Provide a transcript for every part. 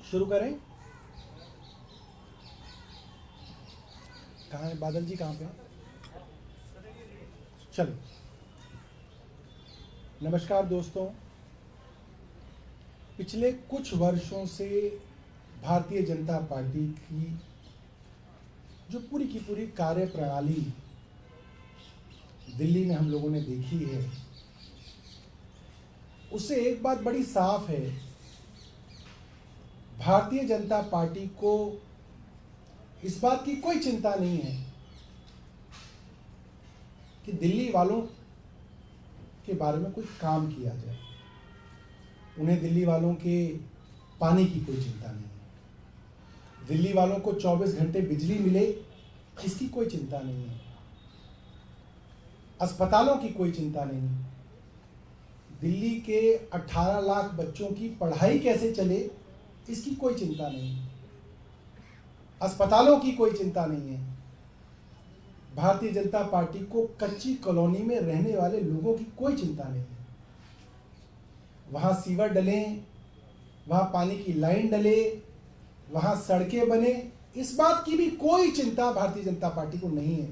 शुरू करें। कहाँ है बादल जी, कहाँ पे? चलो, नमस्कार दोस्तों। पिछले कुछ वर्षों से भारतीय जनता पार्टी की जो पूरी की पूरी कार्य प्रणाली दिल्ली में हम लोगों ने देखी है, उससे एक बात बड़ी साफ है, भारतीय जनता पार्टी को इस बात की कोई चिंता नहीं है कि दिल्ली वालों के बारे में कोई काम किया जाए। उन्हें दिल्ली वालों के पानी की कोई चिंता नहीं है, दिल्ली वालों को 24 घंटे बिजली मिले इसकी कोई चिंता नहीं है, अस्पतालों की कोई चिंता नहीं है, दिल्ली के 18 लाख बच्चों की पढ़ाई कैसे चले इसकी कोई चिंता नहीं है, अस्पतालों की कोई चिंता नहीं है। भारतीय जनता पार्टी को कच्ची कॉलोनी में रहने वाले लोगों की कोई चिंता नहीं है। वहां सीवर डले, वहां पानी की लाइन डले, वहां सड़कें बने, इस बात की भी कोई चिंता भारतीय जनता पार्टी को नहीं है।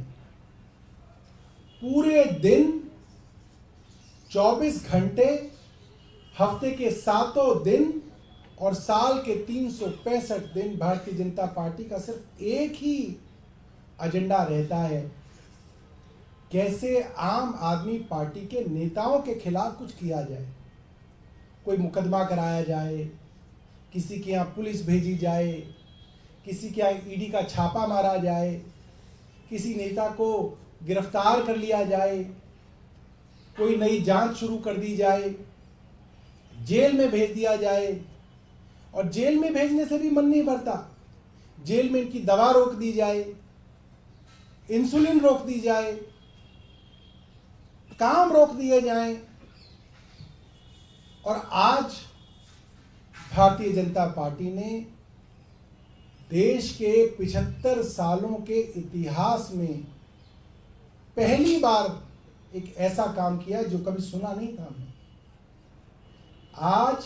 पूरे दिन 24 घंटे, हफ्ते के 7 दिन और साल के 365 दिन भारतीय जनता पार्टी का सिर्फ एक ही एजेंडा रहता है, कैसे आम आदमी पार्टी के नेताओं के खिलाफ कुछ किया जाए। कोई मुकदमा कराया जाए, किसी के यहाँ पुलिस भेजी जाए, किसी के यहाँ ईडी का छापा मारा जाए, किसी नेता को गिरफ्तार कर लिया जाए, कोई नई जांच शुरू कर दी जाए, जेल में भेज दिया जाए। और जेल में भेजने से भी मन नहीं भरता, जेल में इनकी दवा रोक दी जाए, इंसुलिन रोक दी जाए, काम रोक दिए जाएं। और आज भारतीय जनता पार्टी ने देश के 75 सालों के इतिहास में पहली बार एक ऐसा काम किया जो कभी सुना नहीं था हमने। आज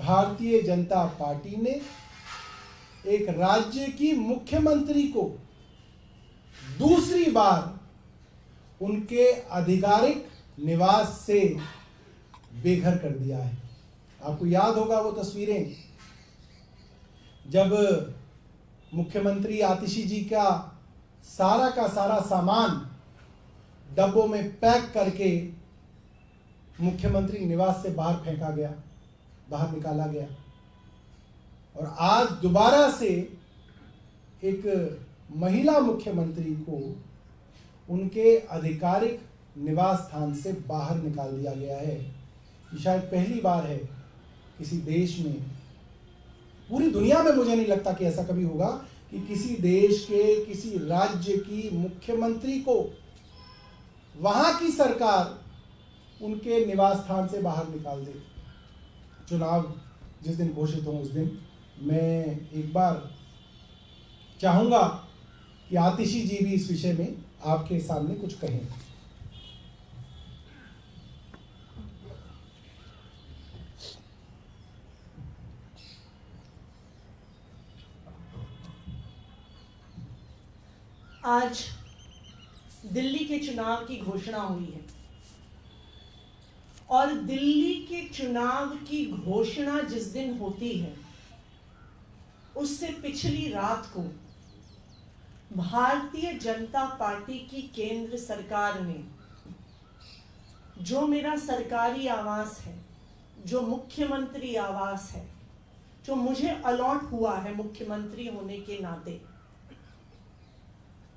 भारतीय जनता पार्टी ने एक राज्य की मुख्यमंत्री को दूसरी बार उनके आधिकारिक निवास से बेघर कर दिया है। आपको याद होगा वो तस्वीरें, जब मुख्यमंत्री आतिशी जी का सारा सामान डब्बों में पैक करके मुख्यमंत्री निवास से बाहर फेंका गया, बाहर निकाला गया। और आज दोबारा से एक महिला मुख्यमंत्री को उनके आधिकारिक निवास स्थान से बाहर निकाल दिया गया है। ये शायद पहली बार है किसी देश में, पूरी दुनिया में मुझे नहीं लगता कि ऐसा कभी होगा कि किसी देश के किसी राज्य की मुख्यमंत्री को वहां की सरकार उनके निवास स्थान से बाहर निकाल दे। चुनाव जिस दिन घोषित हों उस दिन मैं एक बार चाहूंगा कि आतिशी जी भी इस विषय में आपके सामने कुछ कहें। आज दिल्ली के चुनाव की घोषणा हुई है और दिल्ली के चुनाव की घोषणा जिस दिन होती है उससे पिछली रात को भारतीय जनता पार्टी की केंद्र सरकार ने जो मेरा सरकारी आवास है, जो मुख्यमंत्री आवास है, जो मुझे अलॉट हुआ है मुख्यमंत्री होने के नाते,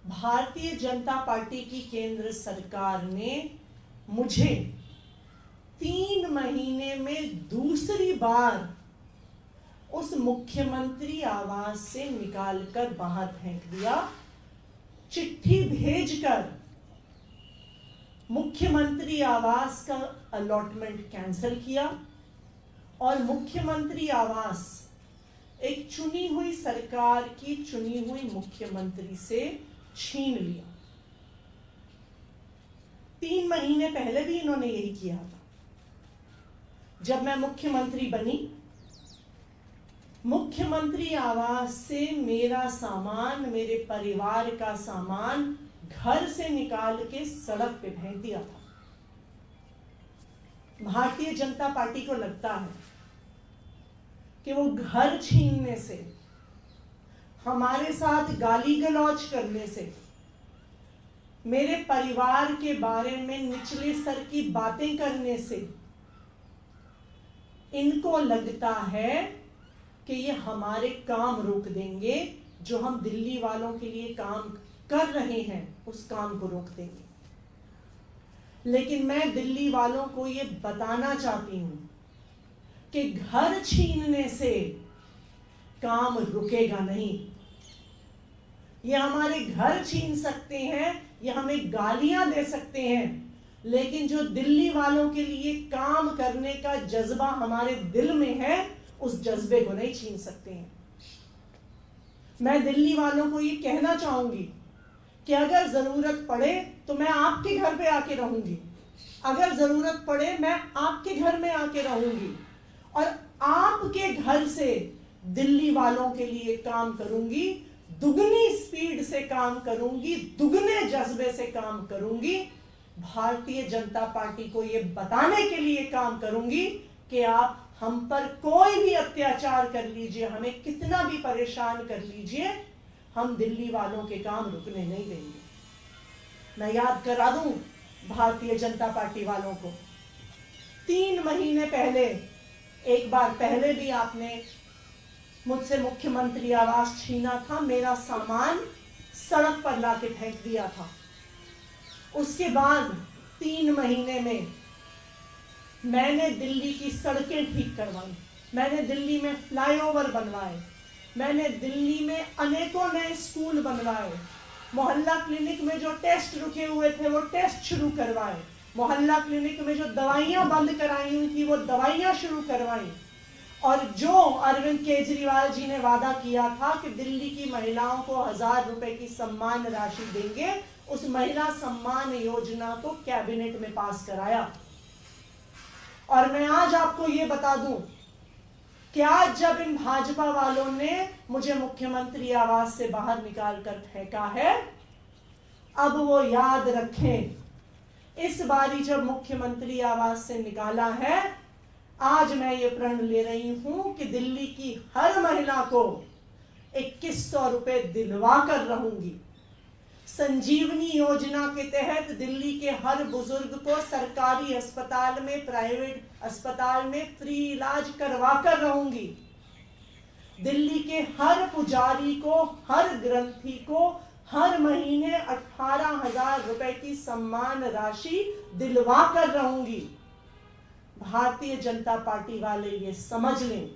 भारतीय जनता पार्टी की केंद्र सरकार ने मुझे 3 महीने में दूसरी बार उस मुख्यमंत्री आवास से निकालकर बाहर फेंक दिया। चिट्ठी भेजकर मुख्यमंत्री आवास का अलॉटमेंट कैंसिल किया और मुख्यमंत्री आवास एक चुनी हुई सरकार की चुनी हुई मुख्यमंत्री से छीन लिया। 3 महीने पहले भी इन्होंने यही किया था। जब मैं मुख्यमंत्री बनी, मुख्यमंत्री आवास से मेरा सामान, मेरे परिवार का सामान घर से निकाल के सड़क पे फेंक दिया था। भारतीय जनता पार्टी को लगता है कि वो घर छीनने से, हमारे साथ गाली गलौज करने से, मेरे परिवार के बारे में निचले स्तर की बातें करने से इनको लगता है कि ये हमारे काम रोक देंगे, जो हम दिल्ली वालों के लिए काम कर रहे हैं उस काम को रोक देंगे। लेकिन मैं दिल्ली वालों को ये बताना चाहती हूं कि घर छीनने से काम रुकेगा नहीं। ये हमारे घर छीन सकते हैं, ये हमें गालियां दे सकते हैं, लेकिन जो दिल्ली वालों के लिए काम करने का जज्बा हमारे दिल में है, उस जज्बे को नहीं छीन सकते हैं। मैं दिल्ली वालों को ये कहना चाहूंगी कि अगर जरूरत पड़े तो मैं आपके घर पे आके रहूंगी, अगर जरूरत पड़े मैं आपके घर में आके रहूंगी और आपके घर से दिल्ली वालों के लिए काम करूंगी, दुगनी स्पीड से काम करूंगी, दुगने जज्बे से काम करूंगी। भारतीय जनता पार्टी को यह बताने के लिए काम करूंगी कि आप हम पर कोई भी अत्याचार कर लीजिए, हमें कितना भी परेशान कर लीजिए, हम दिल्ली वालों के काम रुकने नहीं देंगे। मैं याद करा दूं भारतीय जनता पार्टी वालों को, 3 महीने पहले, एक बार पहले भी आपने मुझसे मुख्यमंत्री आवास छीना था, मेरा सामान सड़क पर लाके फेंक दिया था। उसके बाद 3 महीने में मैंने दिल्ली की सड़कें ठीक करवाई, मैंने दिल्ली में फ्लाईओवर बनवाए, मैंने दिल्ली में अनेकों नए स्कूल बनवाए, मोहल्ला क्लिनिक में जो टेस्ट रुके हुए थे वो टेस्ट शुरू करवाए, मोहल्ला क्लिनिक में जो दवाइयां बंद कराई हुई थी वो दवाइयां शुरू करवाई, और जो अरविंद केजरीवाल जी ने वादा किया था कि दिल्ली की महिलाओं को 1000 रुपए की सम्मान राशि देंगे, उस महिला सम्मान योजना को कैबिनेट में पास कराया। और मैं आज आपको ये बता दूं कि आज जब इन भाजपा वालों ने मुझे मुख्यमंत्री आवास से बाहर निकाल कर फेंका है, अब वो याद रखें, इस बारी जब मुख्यमंत्री आवास से निकाला है, आज मैं ये प्रण ले रही हूं कि दिल्ली की हर महिला को 2100 रुपए दिलवा कर रहूंगी। संजीवनी योजना के तहत दिल्ली के हर बुजुर्ग को सरकारी अस्पताल में, प्राइवेट अस्पताल में फ्री इलाज करवा कर रहूंगी। दिल्ली के हर पुजारी को, हर ग्रंथी को हर महीने 18,000 रुपए की सम्मान राशि दिलवा कर रहूंगी। भारतीय जनता पार्टी वाले ये समझ लें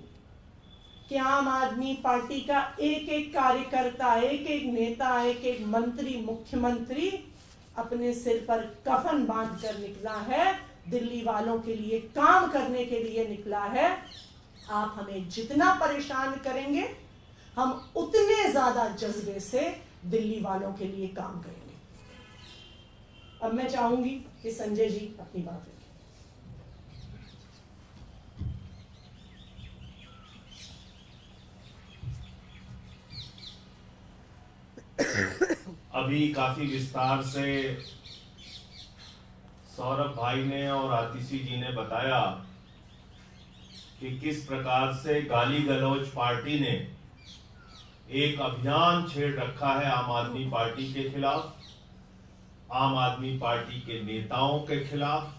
कि आम आदमी पार्टी का एक एक कार्यकर्ता, एक एक नेता, एक एक मंत्री, मुख्यमंत्री अपने सिर पर कफन बांध कर निकला है, दिल्ली वालों के लिए काम करने के लिए निकला है। आप हमें जितना परेशान करेंगे, हम उतने ज्यादा जज्बे से दिल्ली वालों के लिए काम करेंगे। अब मैं चाहूंगी कि संजय जी अपनी बात रखें। अभी काफी विस्तार से सौरभ भाई ने और आतिशी जी ने बताया कि किस प्रकार से गाली गलौज पार्टी ने एक अभियान छेड़ रखा है आम आदमी पार्टी के खिलाफ, आम आदमी पार्टी के नेताओं के खिलाफ,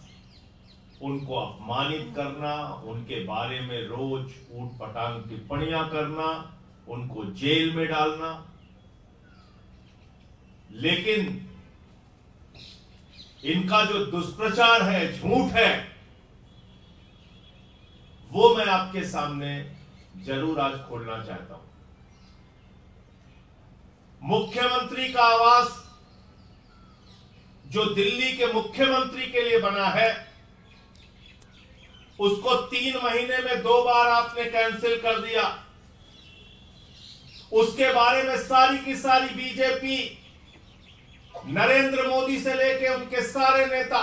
उनको अपमानित करना, उनके बारे में रोज ऊटपटांग टिप्पणियां करना, उनको जेल में डालना। लेकिन इनका जो दुष्प्रचार है, झूठ है, वो मैं आपके सामने जरूर आज खोलना चाहता हूं। मुख्यमंत्री का आवास जो दिल्ली के मुख्यमंत्री के लिए बना है, उसको 3 महीने में 2 बार आपने कैंसिल कर दिया। उसके बारे में सारी की सारी बीजेपी नरेंद्र मोदी से लेके उनके सारे नेता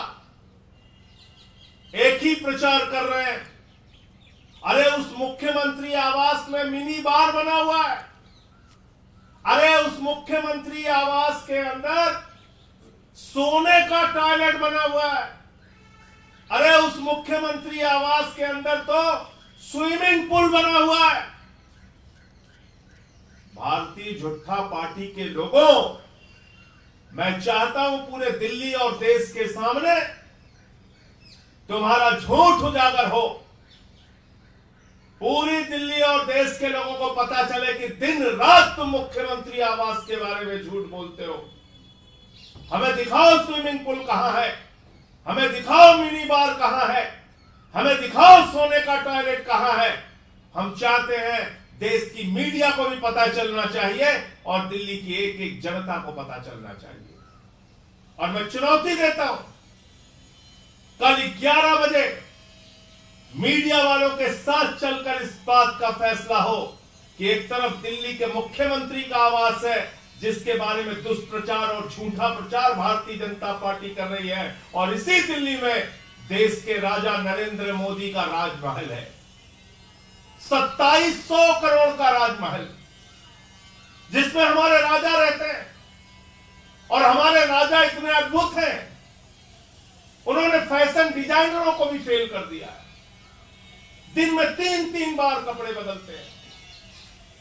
एक ही प्रचार कर रहे हैं। अरे उस मुख्यमंत्री आवास में मिनी बार बना हुआ है। अरे उस मुख्यमंत्री आवास के अंदर सोने का टॉयलेट बना हुआ है। अरे उस मुख्यमंत्री आवास के अंदर तो स्विमिंग पूल बना हुआ है। भारतीय जनता पार्टी के लोगों, मैं चाहता हूं पूरे दिल्ली और देश के सामने तुम्हारा झूठ उजागर हो। पूरी दिल्ली और देश के लोगों को पता चले कि दिन रात तुम मुख्यमंत्री आवास के बारे में झूठ बोलते हो। हमें दिखाओ स्विमिंग पूल कहां है, हमें दिखाओ मिनी बार कहां है, हमें दिखाओ सोने का टॉयलेट कहां है। हम चाहते हैं देश की मीडिया को भी पता चलना चाहिए और दिल्ली की एक एक जनता को पता चलना चाहिए। और मैं चुनौती देता हूं, कल 11 बजे मीडिया वालों के साथ चलकर इस बात का फैसला हो कि एक तरफ दिल्ली के मुख्यमंत्री का आवास है जिसके बारे में दुष्प्रचार और झूठा प्रचार भारतीय जनता पार्टी कर रही है, और इसी दिल्ली में देश के राजा नरेंद्र मोदी का राजमहल है। 2700 करोड़ का राजमहल जिसमें हमारे राजा रहते हैं। और हमारे राजा इतने अद्भुत हैं, उन्होंने फैशन डिजाइनरों को भी फेल कर दिया है। दिन में 3-3 बार कपड़े बदलते हैं,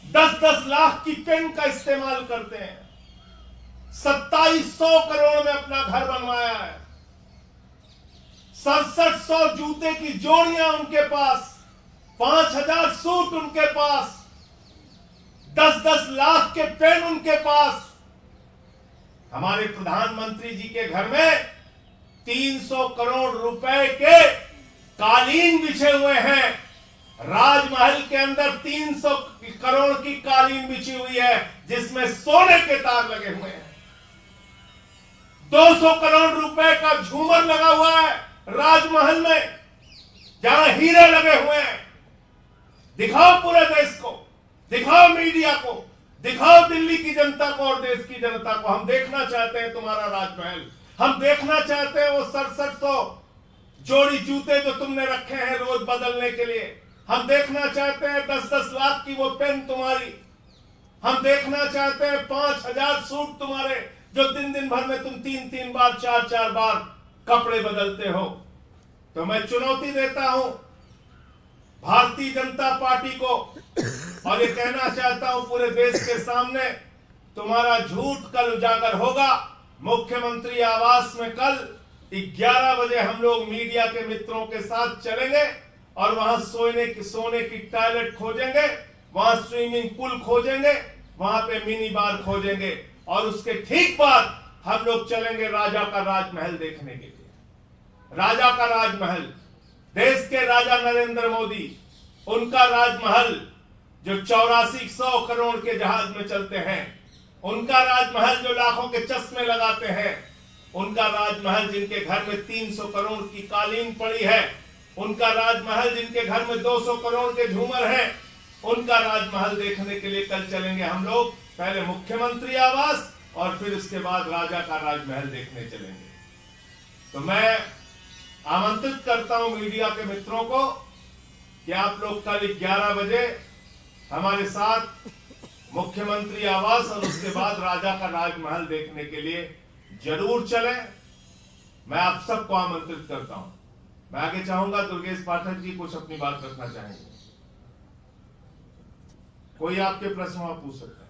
10-10 लाख की पेन का इस्तेमाल करते हैं। 2700 करोड़ में अपना घर बनवाया है। 6700 जूते की जोड़ियां उनके पास, 5000 सूट उनके पास, 10-10 लाख के पेन उनके पास। हमारे प्रधानमंत्री जी के घर में 300 करोड़ रुपए के कालीन बिछे हुए हैं। राजमहल के अंदर 300 करोड़ की कालीन बिछी हुई है जिसमें सोने के तार लगे हुए हैं। 200 करोड़ रुपए का झूमर लगा हुआ है राजमहल में, जहां हीरे लगे हुए हैं। दिखाओ पूरे देश को, दिखाओ मीडिया को, दिखाओ दिल्ली की जनता को और देश की जनता को। हम देखना चाहते हैं तुम्हारा राजमहल। हम देखना चाहते हैं वो 6700 जोड़ी जूते जो तुमने रखे हैं रोज बदलने के लिए। हम देखना चाहते हैं 10-10 लाख की वो पेन तुम्हारी। हम देखना चाहते हैं 5000 सूट तुम्हारे जो दिन भर में तुम 3-3 बार 4-4 बार कपड़े बदलते हो। तो मैं चुनौती देता हूं भारतीय जनता पार्टी को और ये कहना चाहता हूं पूरे देश के सामने, तुम्हारा झूठ कल उजागर होगा। मुख्यमंत्री आवास में कल 11 बजे हम लोग मीडिया के मित्रों के साथ चलेंगे और वहां सोने की टॉयलेट खोजेंगे, वहां स्विमिंग पूल खोजेंगे, वहां पे मिनी बार खोजेंगे और उसके ठीक बाद हम लोग चलेंगे राजा का राजमहल देखने के लिए। राजा का राजमहल, देश के राजा नरेंद्र मोदी, उनका राजमहल जो 8400 करोड़ के जहाज में चलते हैं, उनका राजमहल जो लाखों के चश्मे लगाते हैं, उनका राजमहल जिनके घर में 300 करोड़ की कालीन पड़ी है, उनका राजमहल जिनके घर में 200 करोड़ के झूमर हैं, उनका राजमहल देखने के लिए कल चलेंगे हम लोग। पहले मुख्यमंत्री आवास और फिर उसके बाद राजा का राजमहल देखने चलेंगे। तो मैं आमंत्रित करता हूं मीडिया के मित्रों को कि आप लोग कल 11 बजे हमारे साथ मुख्यमंत्री आवास और उसके बाद राजा का राजमहल देखने के लिए जरूर चलें। मैं आप सबको आमंत्रित करता हूं। मैं आगे चाहूंगा दुर्गेश पाठक जी कुछ अपनी बात रखना चाहेंगे। कोई आपके प्रश्न आप पूछ सकते हैं।